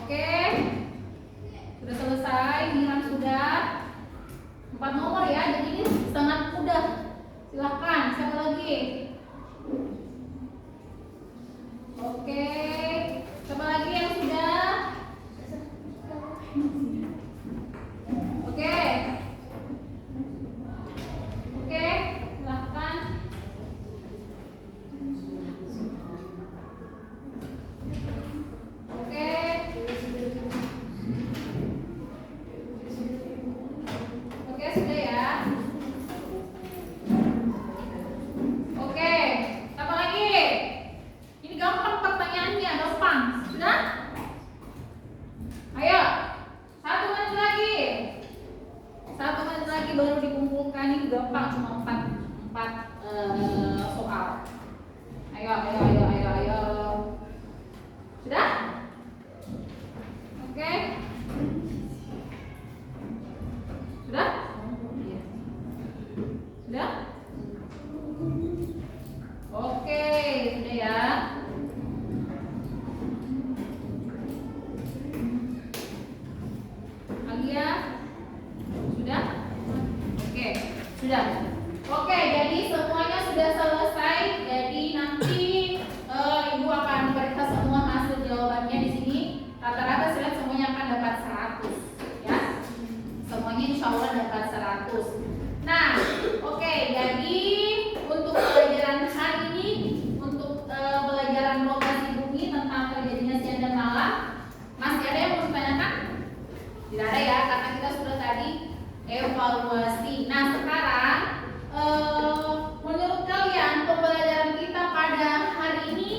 Speaker 1: Oke. Sudah selesai, Miran sudah. 4 nomor ya, jadi ini sangat mudah. Silahkan, siapa lagi? Oke. Siapa lagi yang sudah? Oke. Oke, silahkan. Oke. Oke, sudah ya. Oke, apa lagi? Ini gampang pertanyaannya, gampang. Sudah? Ayo, 1 menit lagi. 1 menit lagi baru dikumpulkan. Ini gampang, cuma 4 soal. Ayo. Sudah? Oke, sudah ya. Alia? Sudah? Oke, sudah. Oke, jadi semuanya sudah selesai. Jadi nanti Ibu akan periksa semua hasil jawabannya di sini. Rata-rata saya lihat semuanya akan dapat 100, ya. Semuanya insya Allah dapat 100. Nah, oke, jadi untuk pelajaran hari ini, untuk pelajaran rotasi bumi tentang terjadinya siang dan malam, masih ada yang mau ditanyakan? Tidak ada ya, karena kita sudah tadi evaluasi. Nah, sekarang menurut kalian pembelajaran kita pada hari ini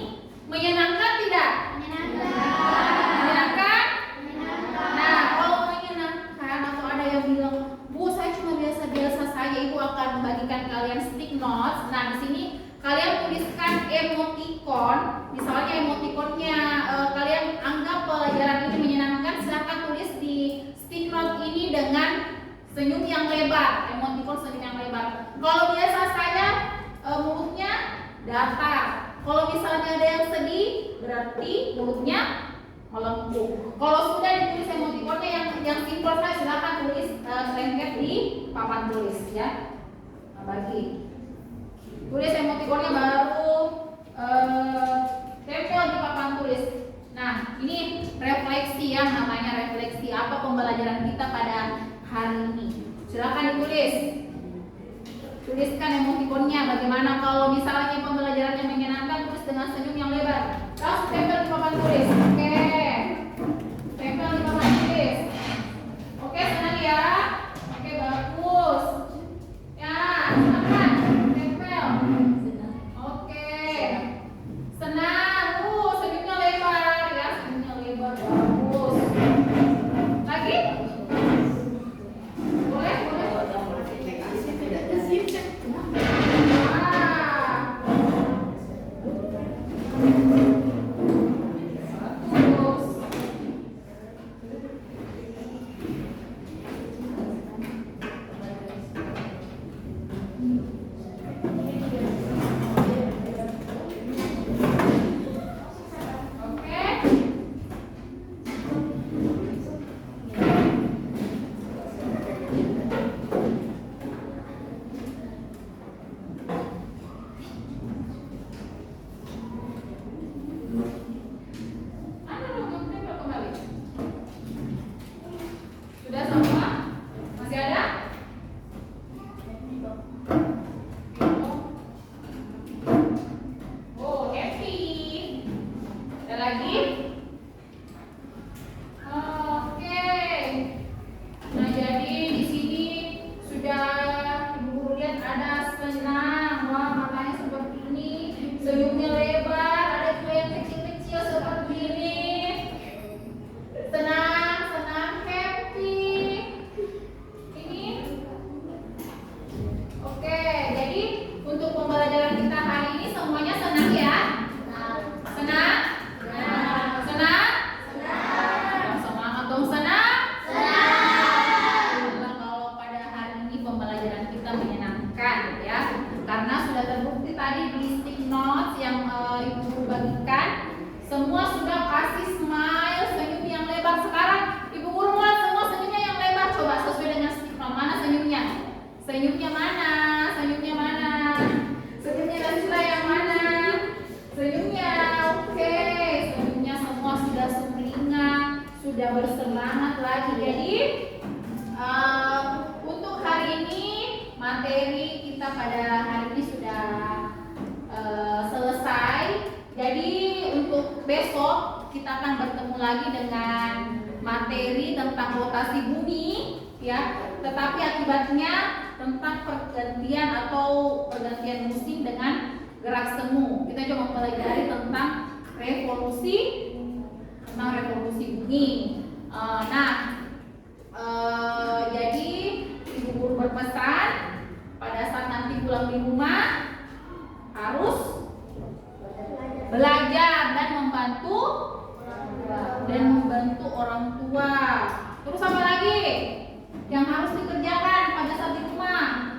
Speaker 1: menyenangkan tidak? Menyenangkan? Nah, kalau menyenangkan atau ada yang bilang, Bu, saya cuma biasa-biasa saja, Ibu akan membagikan kalian stick notes. Nah, di sini kalian tuliskan emoticon. Misalnya emoticonnya kalian anggap pelajaran ini menyenangkan, silahkan tulis di stick note ini dengan senyum yang lebar, emoticon senyum yang lebar. Kalau biasa saja mulutnya datar. Kalau misalnya ada yang sedih, berarti mulutnya melengkung. Kalau sudah ditulis emoticonnya yang simpel saja, silakan tulis lengket di papan tulis, ya. Nah, bagi tulis emoticonnya baru tempel di papan tulis. Nah, ini refleksi ya, namanya refleksi apa pembelajaran kita pada hari ini. Silakan ditulis. Tuliskan emoticonnya. Bagaimana kalau misalnya pembelajarannya menyenangkan, tulis dengan senyum yang lebar. Langsung tempel di papan tulis. Oke. Tempel di papan tulis. Oke, senang ya? Oke, bagus. Ya, silakan tempel. Oke. Senang. Senyumnya lebar ya, senyumnya lebar. Bagus. Lagi? Boleh? Sudah semua? Masih ada? Oh, happy. Ada lagi? Oke. Nah, jadi di sini sudah Ibu Guru lihat ada senang. Wah, matanya seperti ini. Senyumnya lebar. Ada juga yang kecil-kecil seperti ini. Senang, happy. Ini. Oke, jadi untuk pembelajaran kita hari ini semuanya senang ya? Senang? Senang? Semangat dong, senang? Kalau pada hari ini pembelajaran kita menyenangkan ya, karena sudah terbukti tadi di stick notes yang Ibu bagikan, semua sudah kasih smile, senyum yang lebar. Sekarang Ibu Guru mau semua senyumnya yang lebar. Coba sesuai dengan stick note. Mana senyumnya? Senyumnya mana? Senyumnya mana? Senyumnya Nasila yang mana? Senyumnya, oke. Senyumnya semua sudah sumringah, sudah bersemangat lagi. Jadi untuk hari ini materi kita pada hari ini sudah selesai. Jadi untuk besok kita akan bertemu lagi dengan materi tentang rotasi bumi ya, tetapi akibatnya tentang pergantian musim dengan gerak semu. Kita coba mempelajari tentang revolusi bumi. Jadi Ibu Guru berpesan pada saat nanti pulang di rumah harus belajar dan membantu orang tua. Terus apa lagi yang harus dikerjakan pada saat di rumah?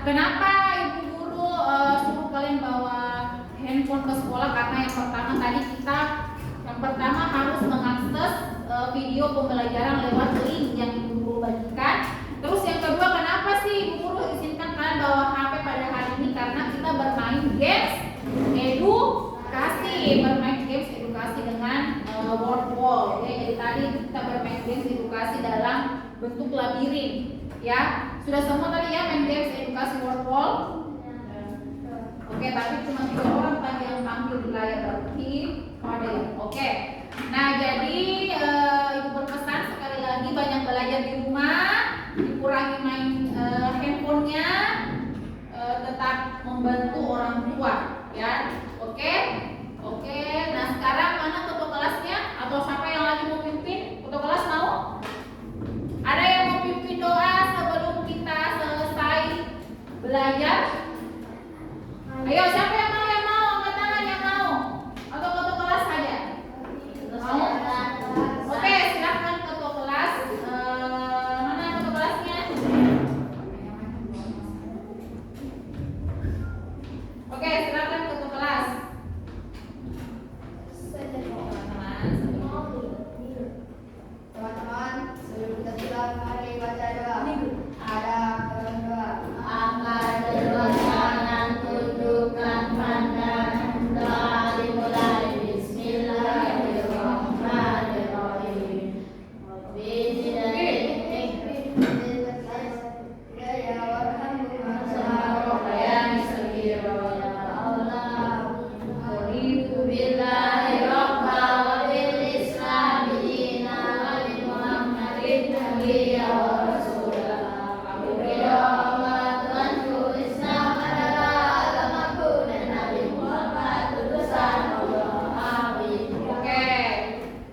Speaker 1: kenapa ibu guru suruh kalian bawa handphone ke sekolah? Karena yang pertama harus mengakses video pembelajaran lewat link yang ibu guru bagikan. Terus yang kedua, kenapa sih ibu guru izinkan kalian bawa HP pada hari ini? Karena kita bermain games edukasi dengan word wall ya. Jadi tadi kita bermain games edukasi dalam bentuk labirin ya. Sudah semua tadi ya main games edukasi word wall? Oke, tapi cuma 3 orang tadi yang tampil di layar, berarti ada ya. Oke. Nah, jadi ibu berpesan sekali lagi banyak belajar di rumah, dikurangi main handphonenya, tetap membantu orang tua ya. Oke. Nah, sekarang mana ketua kelasnya atau siapa yang lagi mau pimpin? Ketua kelas mau? Ada yang mau pimpin doa sebelum kita selesai belajar? Ayo, siapa yang mau? Angkat tangan yang mau. Atau ketua kelas saja? Mau? Oke, silakan ketua kelas. Mana ketua kelasnya? Oke, silakan ketua kelas.
Speaker 3: Teman-teman, sebelum kita pulang, mari baca doa. Ada doa.
Speaker 2: Angkat kedua tangan, tundukkan pandangan, doa dimulai. Bismillahirrahmanirrahim.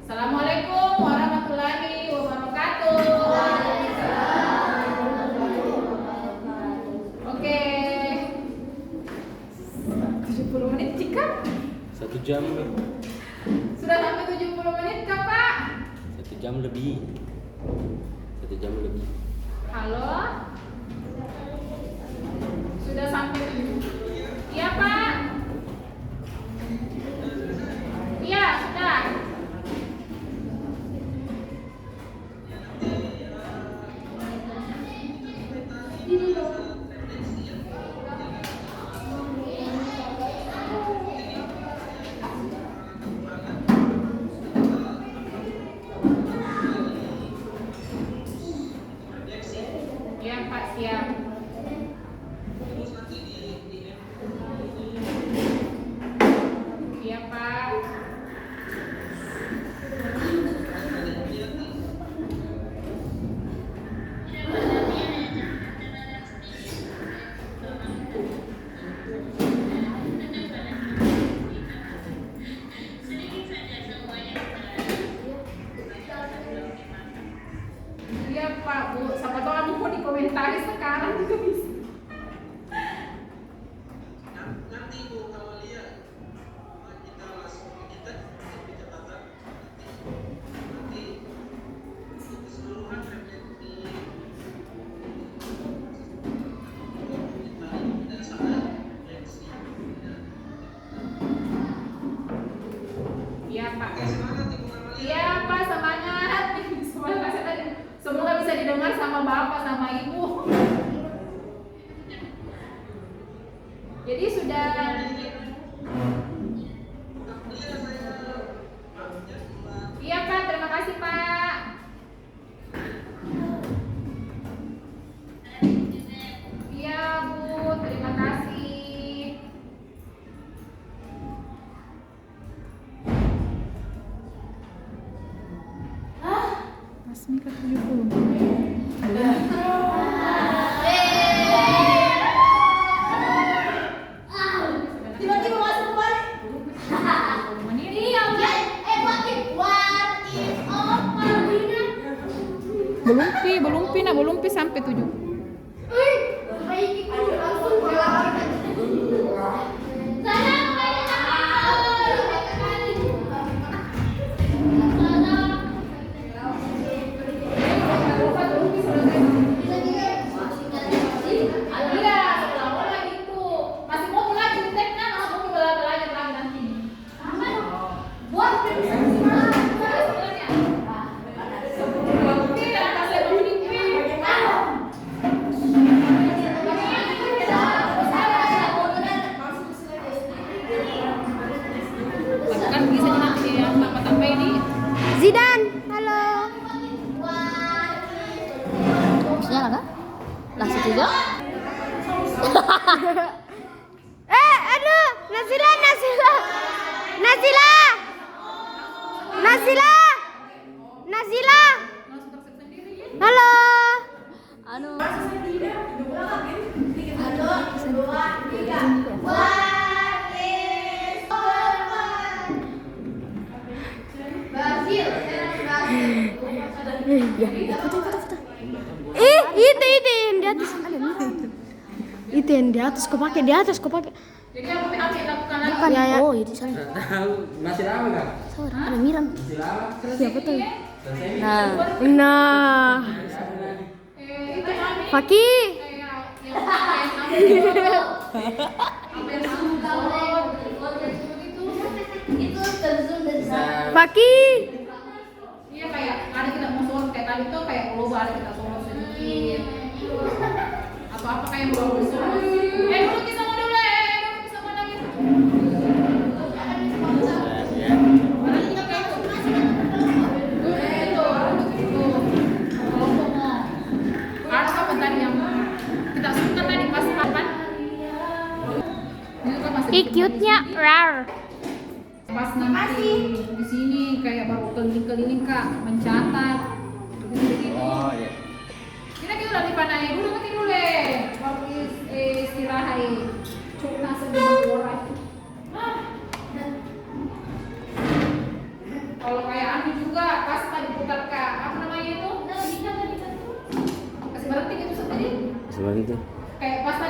Speaker 1: Assalamualaikum warahmatullahi wabarakatuh. Oke. 70 menit Cika?
Speaker 6: 1 jam.
Speaker 1: Sudah sampai 70 menit kah, Pak?
Speaker 6: 1 jam lebih. 1 jam lebih.
Speaker 1: Halo? Sudah sampai 7. Iya, Pak. Iya, sudah. Iya, Pak, siap. Iya, Pak. Iya, Pak, Bu. Siapa tahu kamu mau dikomentari sekarang juga bisa.
Speaker 7: Nanti Bu kalau lihat kita langsung kita bisa catat nanti keseluruhan refleksi dan sana refleksi.
Speaker 1: Iya, Pak.
Speaker 7: Semangat Ibu Kamalia.
Speaker 1: Iya, Pak, semangat. Semoga semoga bisa didengar sama Bapak sama Ibu. Jadi sudah. Iya, Pak, terima kasih, Pak. Iya, Bu, terima kasih. Masmi ke 70.
Speaker 2: Tiba-tiba masuk balik.
Speaker 1: Iya, belum pi sampai 7. Iya,
Speaker 8: Ya, foto. Itu yang di atas ada nih. Itu yang di atas kau pakai.
Speaker 1: Jadi apa ambil lakukan lagi?
Speaker 8: Bukan. Ya. Oh, itu salah.
Speaker 6: Tahu masih lama kan?
Speaker 8: Salah, ada Miran.
Speaker 6: Masih lama.
Speaker 8: Siapa tuh?
Speaker 6: Selesai.
Speaker 8: Nah.
Speaker 1: Itu ambil
Speaker 8: Faki.
Speaker 3: Itu terzoom dan
Speaker 8: Faki.
Speaker 1: Iya kayak ada kita mau sorot kayak tadi tuh kayak global ada kita sorot sedikit. Apa kayak mau sorot. Duduk kita mau dulu duduk kita mau lagi.
Speaker 6: Ya.
Speaker 1: Orang kita kayak itu. Itu. Kalau mau ada apa tadi yang kita suka tadi pas kapan? Itu kan masih
Speaker 8: Cute-nya rar.
Speaker 1: pas nanti di sini kayak baru keliling-keliling Kak mencatat gitu-gitu.
Speaker 6: Oh iya.
Speaker 1: Kita udah dipanai dulu nanti dulu baru istirahat. Cuma sebelum orang. Kalau kayak Andi juga pas tadi putar Kak apa namanya itu? Kasih berhenti gitu tadi.
Speaker 6: Sebenarnya itu.
Speaker 1: Kayak pas tadi